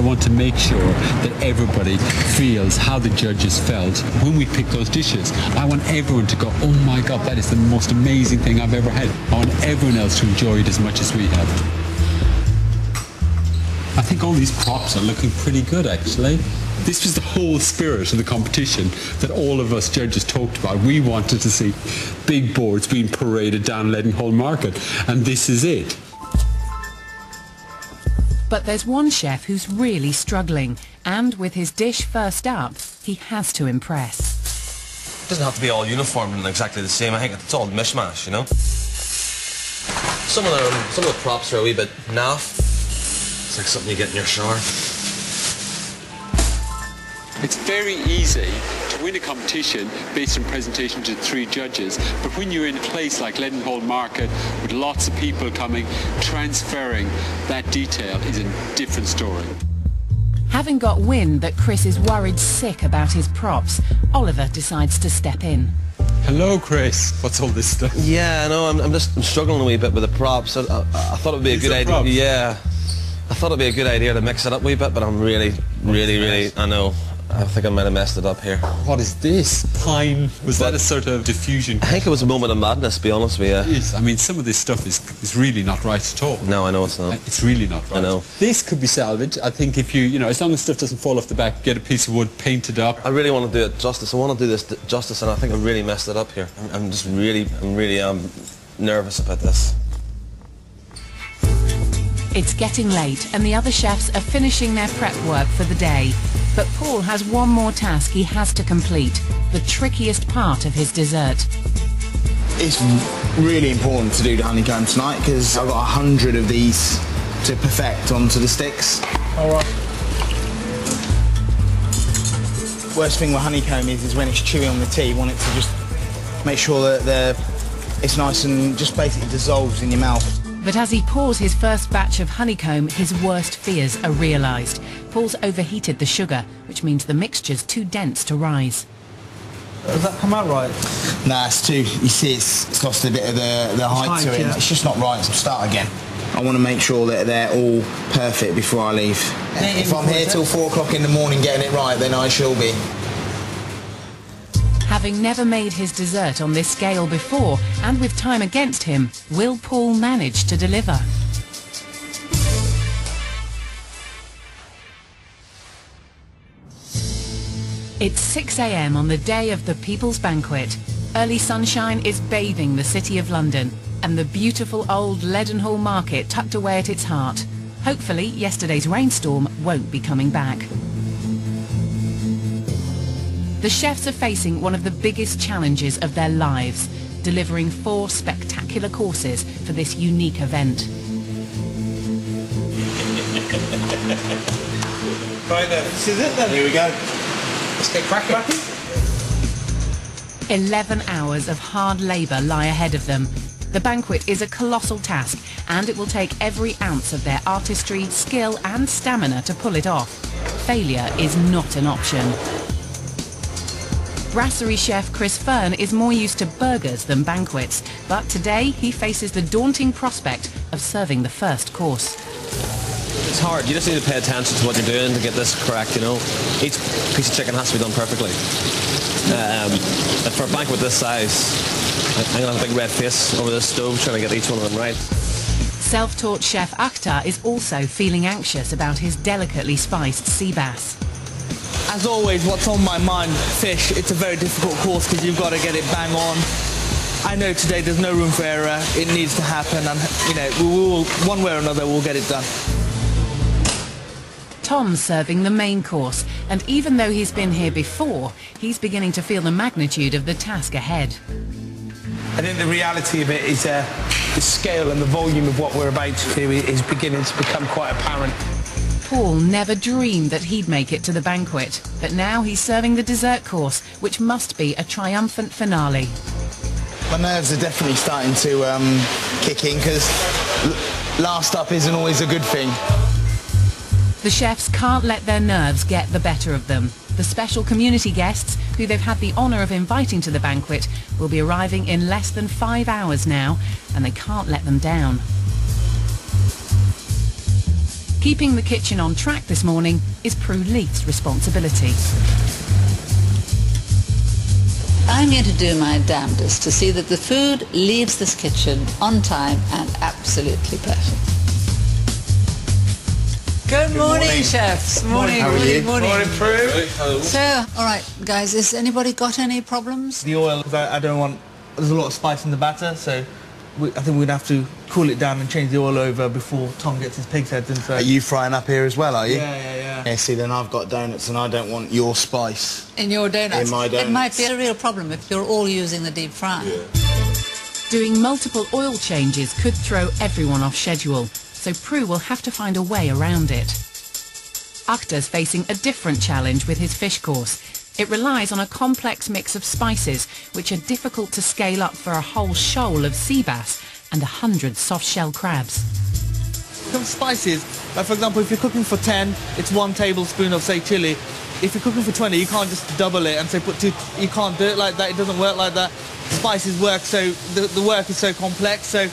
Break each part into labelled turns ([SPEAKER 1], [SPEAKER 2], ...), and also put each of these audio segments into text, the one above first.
[SPEAKER 1] I want to make sure that everybody feels how the judges felt when we picked those dishes. I want everyone to go, oh my God, that is the most amazing thing I've ever had. I want everyone else to enjoy it as much as we have. I think all these props are looking pretty good, actually. This was the whole spirit of the competition that all of us judges talked about. We wanted to see big boards being paraded down Leadenhall Market, and this is it.
[SPEAKER 2] But there's one chef who's really struggling, and with his dish first up, he has to impress.
[SPEAKER 3] It doesn't have to be all uniform and exactly the same. I think it's all mishmash, you know. Some of the props are a wee bit naff. It's like something you get in your shower.
[SPEAKER 1] It's very easy to win a competition based on presentation to 3 judges, but when you're in a place like Leadenhall Market with lots of people coming, transferring that detail is a different story.
[SPEAKER 2] Having got wind that Chris is worried sick about his props, Oliver decides to step in.
[SPEAKER 1] Hello, Chris. What's all this stuff?
[SPEAKER 3] Yeah, no, I'm struggling a wee bit with the props. I thought it would be a good idea.
[SPEAKER 1] Props?
[SPEAKER 3] Yeah, I thought it'd be a good idea to mix it up a wee bit, but I'm really, I know. I think I might have messed it up here.
[SPEAKER 1] What is this? Pine? Was that a sort of diffusion?
[SPEAKER 3] I think it was a moment of madness, to be honest with you.
[SPEAKER 1] It is. I mean, some of this stuff is really not right at all.
[SPEAKER 3] No, I know it's not.
[SPEAKER 1] It's really not right.
[SPEAKER 3] I know.
[SPEAKER 1] This could be salvaged. I think if you know, as long as stuff doesn't fall off the back, get a piece of wood, paint it up.
[SPEAKER 3] I really want to do it justice. I want to do this justice, and I think I really messed it up here. I'm really nervous about this.
[SPEAKER 2] It's getting late and the other chefs are finishing their prep work for the day. But Paul has one more task he has to complete, the trickiest part of his dessert.
[SPEAKER 4] It's really important to do the honeycomb tonight because I've got 100 of these to perfect onto the sticks. All right. Worst thing with honeycomb is when it's chewy on the tea, you want it to just make sure that it's nice and just basically dissolves in your mouth.
[SPEAKER 2] But as he pours his first batch of honeycomb, his worst fears are realised. Paul's overheated the sugar, which means the mixture's too dense to rise.
[SPEAKER 5] Does that come out right?
[SPEAKER 4] Nah, it's too, you see it's lost a bit of the height to it. Yeah. It's just not right, so start again. I want to make sure that they're all perfect before I leave. If I'm here till 4 o'clock in the morning getting it right, then I shall be.
[SPEAKER 2] Having never made his dessert on this scale before, and with time against him, will Paul manage to deliver? It's 6 a.m. on the day of the People's Banquet. Early sunshine is bathing the City of London, and the beautiful old Leadenhall Market tucked away at its heart. Hopefully, yesterday's rainstorm won't be coming back. The chefs are facing one of the biggest challenges of their lives, delivering 4 spectacular courses for this unique event.
[SPEAKER 5] Right then, this is it then.
[SPEAKER 4] Here we go.
[SPEAKER 5] Let's get cracking.
[SPEAKER 2] 11 hours of hard labour lie ahead of them. The banquet is a colossal task, and it will take every ounce of their artistry, skill and stamina to pull it off. Failure is not an option. Brasserie chef Chris Fearon is more used to burgers than banquets, but today he faces the daunting prospect of serving the first course.
[SPEAKER 3] It's hard. You just need to pay attention to what you're doing to get this correct, you know. Each piece of chicken has to be done perfectly. And for a banquet this size, I'm going to have a big red face over this stove trying to get each one of them right.
[SPEAKER 2] Self-taught chef Aktar is also feeling anxious about his delicately spiced sea bass.
[SPEAKER 5] As always, what's on my mind, fish. It's a very difficult course because you've got to get it bang on. I know today there's no room for error. It needs to happen, and you know, we will, one way or another, we'll get it done.
[SPEAKER 2] Tom's serving the main course, and even though he's been here before, he's beginning to feel the magnitude of the task ahead.
[SPEAKER 5] I think the reality of it is the scale and the volume of what we're about to do is beginning to become quite apparent.
[SPEAKER 2] Paul never dreamed that he'd make it to the banquet, but now he's serving the dessert course, which must be a triumphant finale.
[SPEAKER 4] My nerves are definitely starting to kick in because last up isn't always a good thing.
[SPEAKER 2] The chefs can't let their nerves get the better of them. The special community guests, who they've had the honour of inviting to the banquet, will be arriving in less than 5 hours now, and they can't let them down. Keeping the kitchen on track this morning is Prue Leith's responsibility.
[SPEAKER 6] I'm going to do my damnedest to see that the food leaves this kitchen on time and absolutely perfect. Good morning, chefs. Morning.
[SPEAKER 4] How are you?
[SPEAKER 5] Morning, Prue.
[SPEAKER 6] So, all right, guys, has anybody got any problems?
[SPEAKER 5] The oil, I don't want... There's a lot of spice in the batter, so I think we'd have to cool it down and change the oil over before Tom gets his pig's heads in. So.
[SPEAKER 4] Are you frying up here as well, are you?
[SPEAKER 5] Yeah.
[SPEAKER 4] Yeah, see, then I've got donuts and I don't want your spice.
[SPEAKER 6] In your donuts?
[SPEAKER 4] In my donuts.
[SPEAKER 6] It might be a real problem if you're all using the deep fryer.
[SPEAKER 4] Yeah.
[SPEAKER 2] Doing multiple oil changes could throw everyone off schedule, so Prue will have to find a way around it. Aktar's facing a different challenge with his fish course. It relies on a complex mix of spices, which are difficult to scale up for a whole shoal of sea bass and 100 soft-shell crabs.
[SPEAKER 5] Some spices, like for example, if you're cooking for 10, it's 1 tablespoon of, say, chili. If you're cooking for 20, you can't just double it and say put 2. You can't do it like that. It doesn't work like that. Spices work, so the work is so complex. So,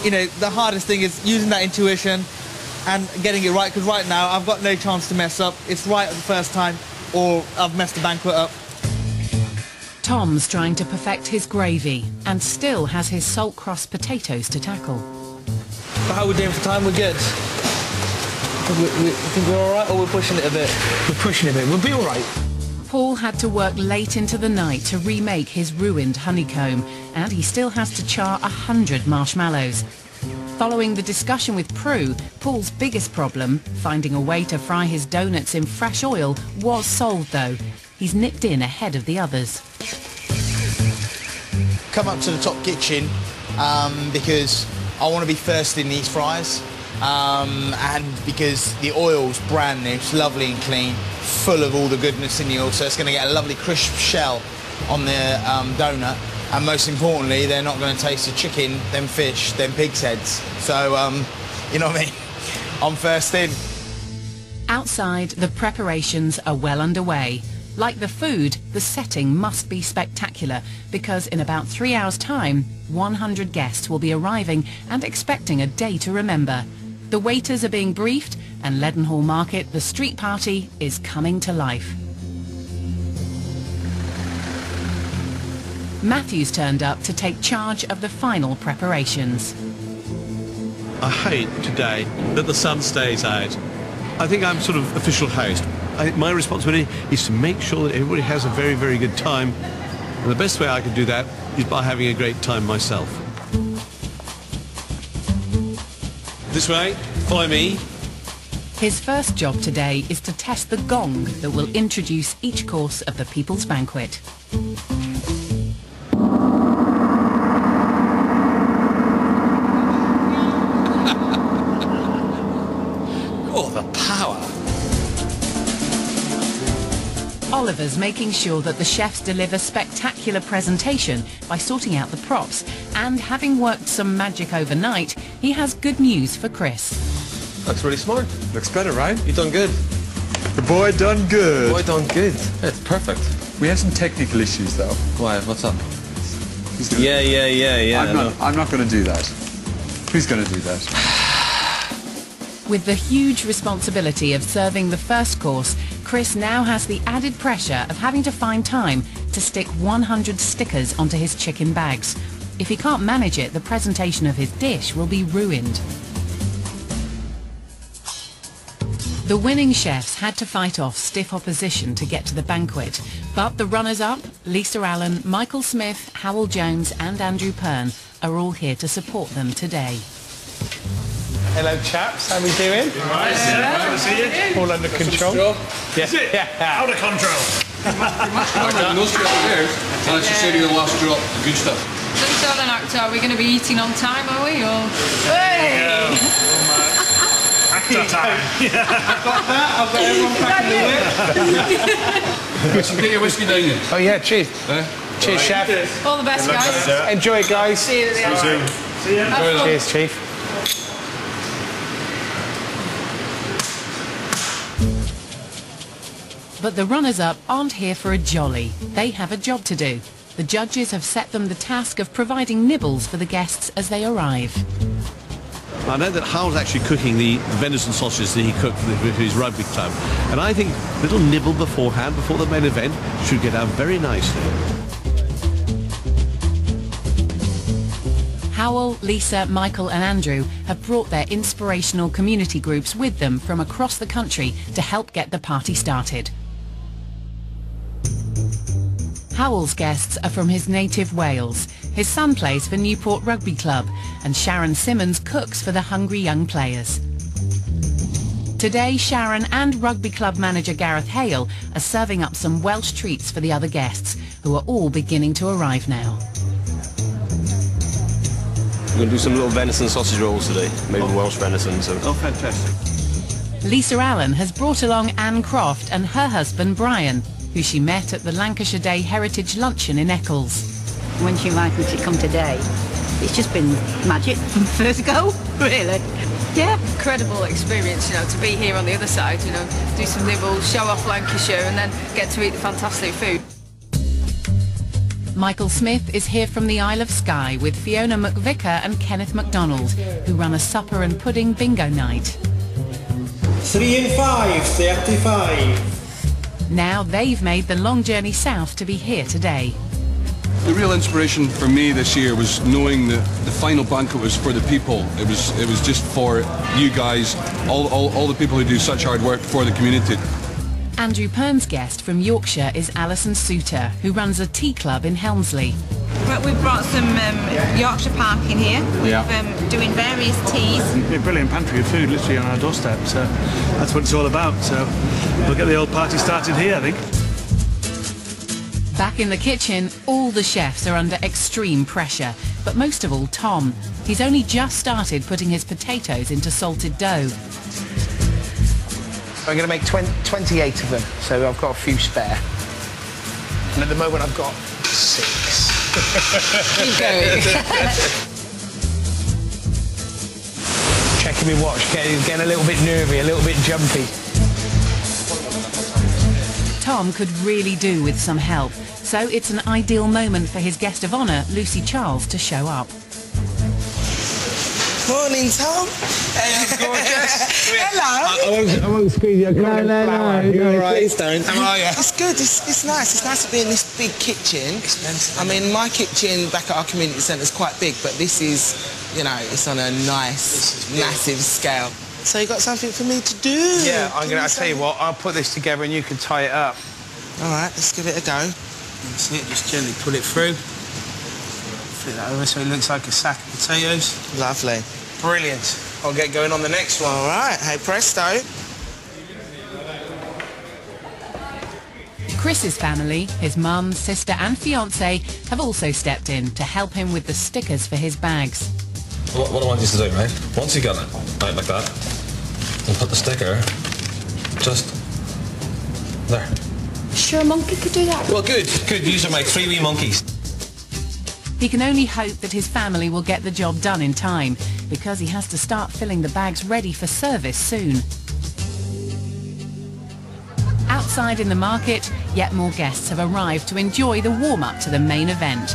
[SPEAKER 5] you know, the hardest thing is using that intuition and getting it right, because right now I've got no chance to mess up. It's right at the first time, or I've messed the banquet up.
[SPEAKER 2] Tom's trying to perfect his gravy and still has his salt-crossed potatoes to tackle.
[SPEAKER 5] But how are we doing for time? We're good. We think we're all right, or we're pushing it a bit?
[SPEAKER 4] We're pushing a bit. We'll be all right.
[SPEAKER 2] Paul had to work late into the night to remake his ruined honeycomb, and he still has to char 100 marshmallows. Following the discussion with Prue, Paul's biggest problem, finding a way to fry his donuts in fresh oil, was solved though. He's nipped in ahead of the others.
[SPEAKER 4] Come up to the top kitchen because I want to be first in these fryers, and because the oil's brand new, it's lovely and clean, full of all the goodness in the oil, so it's going to get a lovely crisp shell on the donut. And most importantly, they're not going to taste the chicken, them fish, them pig's heads. So, you know what I mean? I'm first in.
[SPEAKER 2] Outside, the preparations are well underway. Like the food, the setting must be spectacular because in about 3 hours' time, 100 guests will be arriving and expecting a day to remember. The waiters are being briefed and Leadenhall Market, the street party, is coming to life. Matthew's turned up to take charge of the final preparations.
[SPEAKER 7] I hate today that the sun stays out. I think I'm sort of official host. I think my responsibility is to make sure that everybody has a very, very good time. And the best way I can do that is by having a great time myself. This way, follow me.
[SPEAKER 2] His first job today is to test the gong that will introduce each course of the People's Banquet.
[SPEAKER 7] Oh, the power.
[SPEAKER 2] Oliver's making sure that the chefs deliver spectacular presentation by sorting out the props, and having worked some magic overnight, he has good news for Chris.
[SPEAKER 3] Looks really smart.
[SPEAKER 8] Looks better, right?
[SPEAKER 3] You done good.
[SPEAKER 8] The boy done good.
[SPEAKER 3] Boy done good. It's perfect.
[SPEAKER 8] We have some technical issues, though.
[SPEAKER 3] Why? What's up?
[SPEAKER 8] Yeah. I'm not going to do that. Who's going to do that?
[SPEAKER 2] With the huge responsibility of serving the first course, Chris now has the added pressure of having to find time to stick 100 stickers onto his chicken bags. If he can't manage it, the presentation of his dish will be ruined. The winning chefs had to fight off stiff opposition to get to the banquet, but the runners-up, Lisa Allen, Michael Smith, Howell Jones and Andrew Pern, are all here to support them today.
[SPEAKER 9] Hello chaps, how are we doing?
[SPEAKER 10] Nice to see you.
[SPEAKER 9] All under control?
[SPEAKER 10] Yeah. Out of control.
[SPEAKER 11] No stress there. And it's just saying the last drop, the good stuff.
[SPEAKER 12] So tell an actor, are we going to be eating on time, are we? Or... Hey!
[SPEAKER 10] Actor time.
[SPEAKER 9] I've got that, I've got everyone packing the whip.
[SPEAKER 11] Take your whiskey down here.
[SPEAKER 9] Oh yeah, cheers. Cheers, chef.
[SPEAKER 12] All the best, guys.
[SPEAKER 9] Enjoy it, guys.
[SPEAKER 12] See you at the end.
[SPEAKER 10] See you.
[SPEAKER 9] Cheers, Chief.
[SPEAKER 2] But the runners-up aren't here for a jolly. They have a job to do. The judges have set them the task of providing nibbles for the guests as they arrive.
[SPEAKER 7] I know that Howell's actually cooking the venison sausages that he cooked for his rugby club, and I think a little nibble beforehand, before the main event, should get out very nicely.
[SPEAKER 2] Howell, Lisa, Michael and Andrew have brought their inspirational community groups with them from across the country to help get the party started. Howell's guests are from his native Wales. His son plays for Newport Rugby Club and Sharon Simmons cooks for the hungry young players. Today, Sharon and rugby club manager Gareth Hale are serving up some Welsh treats for the other guests, who are all beginning to arrive now.
[SPEAKER 3] We're going to do some little venison sausage rolls today, made with Welsh venison. So.
[SPEAKER 7] Oh, fantastic.
[SPEAKER 2] Lisa Allen has brought along Anne Croft and her husband Brian, who she met at the Lancashire Day Heritage Luncheon in Eccles.
[SPEAKER 13] When she invited me to come today, it's just been magic from first go, really. Yeah.
[SPEAKER 12] Incredible experience, you know, to be here on the other side, you know, do some nibbles, show off Lancashire and then get to eat the fantastic food.
[SPEAKER 2] Michael Smith is here from the Isle of Skye with Fiona McVicker and Kenneth MacDonald, who run a supper and pudding bingo night.
[SPEAKER 14] 3 and 5, 35.
[SPEAKER 2] Now they've made the long journey south to be here today.
[SPEAKER 11] The real inspiration for me this year was knowing that the final banquet was for the people. It was just for you guys, all the people who do such hard work for the community.
[SPEAKER 2] Andrew Pern's guest from Yorkshire is Alison Souter, who runs a tea club in Helmsley.
[SPEAKER 15] We've brought some Yorkshire Park in here. We're doing various teas.
[SPEAKER 10] A brilliant pantry of food literally on our doorstep, so that's what it's all about. So we'll get the old party started here, I think.
[SPEAKER 2] Back in the kitchen, all the chefs are under extreme pressure, but most of all Tom. He's only just started putting his potatoes into salted dough.
[SPEAKER 4] I'm going to make 28 of them, so I've got a few spare. And at the moment I've got 6.
[SPEAKER 12] Keep going.
[SPEAKER 4] Checking my watch, getting a little bit nervy, a little bit jumpy.
[SPEAKER 2] Tom could really do with some help, so it's an ideal moment for his guest of honour, Lucy Charles, to show up.
[SPEAKER 16] Morning, Tom.
[SPEAKER 4] Hey, gorgeous.
[SPEAKER 16] Hello.
[SPEAKER 4] I won't squeeze you. No.
[SPEAKER 16] You're all right.
[SPEAKER 4] Please don't. How are you?
[SPEAKER 16] It's good. It's nice. It's nice to be in this big kitchen.
[SPEAKER 4] Expensive.
[SPEAKER 16] I mean, my kitchen back at our community centre is quite big, but this is, you know, it's on a nice, massive scale. So you got something for me to do?
[SPEAKER 4] Yeah, I'll tell you what, I'll put this together and you can tie it up.
[SPEAKER 16] All right, let's give it a go.
[SPEAKER 4] That's it, just gently pull it through. Flip that over so it looks like a sack of potatoes.
[SPEAKER 16] Lovely.
[SPEAKER 4] Brilliant. I'll get going on the next one.
[SPEAKER 16] All right, hey presto.
[SPEAKER 2] Chris's family, his mum, sister and fiancé have also stepped in to help him with the stickers for his bags.
[SPEAKER 3] What I want you to do, right? Once you get it, right, like that, and put the sticker just there.
[SPEAKER 13] Sure a monkey could do that?
[SPEAKER 3] Well, good. These are my 3 wee monkeys.
[SPEAKER 2] He can only hope that his family will get the job done in time, because he has to start filling the bags ready for service soon. Outside in the market, yet more guests have arrived to enjoy the warm-up to the main event.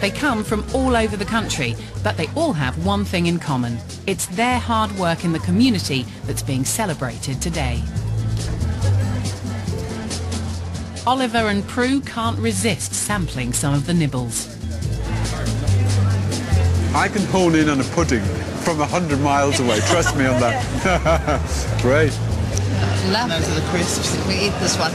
[SPEAKER 2] They come from all over the country, but they all have one thing in common. It's their hard work in the community that's being celebrated today. Oliver and Prue can't resist sampling some of the nibbles.
[SPEAKER 1] I can hone in on a pudding from 100 miles away, trust me on that. Great.
[SPEAKER 6] Lovely. Those are the crisps. We eat this one.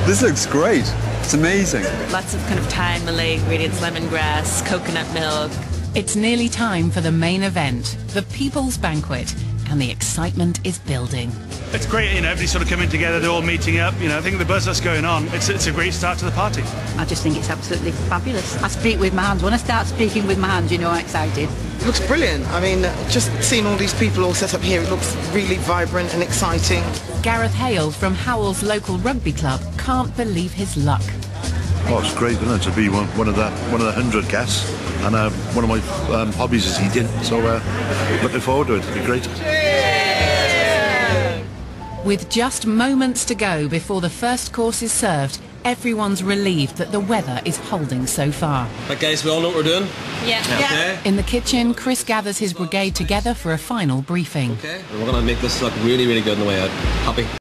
[SPEAKER 1] This looks great. It's amazing.
[SPEAKER 17] Lots of kind of Thai and Malay ingredients, lemongrass, coconut milk.
[SPEAKER 2] It's nearly time for the main event, the People's Banquet, and the excitement is building.
[SPEAKER 10] It's great, you know, everybody's sort of coming together, they're all meeting up, you know, I think the buzz that's going on, it's a great start to the party.
[SPEAKER 13] I just think it's absolutely fabulous. I speak with my hands. When I start speaking with my hands, you know I'm excited.
[SPEAKER 16] It looks brilliant. I mean, just seeing all these people all set up here, it looks really vibrant and exciting.
[SPEAKER 2] Gareth Hale from Howell's local rugby club can't believe his luck.
[SPEAKER 18] Oh, it's great, isn't it, to be one of the 100 guests, and one of my hobbies is eating, so looking forward to it. It'll be great.
[SPEAKER 2] With just moments to go before the first course is served, Everyone's relieved that the weather is holding so far.
[SPEAKER 3] Right, guys, we all know what we're doing?
[SPEAKER 15] Yeah.
[SPEAKER 3] Okay.
[SPEAKER 2] In the kitchen, Chris gathers his brigade together for a final briefing.
[SPEAKER 3] Okay. We're going to make this look really, really good on the way out. Happy?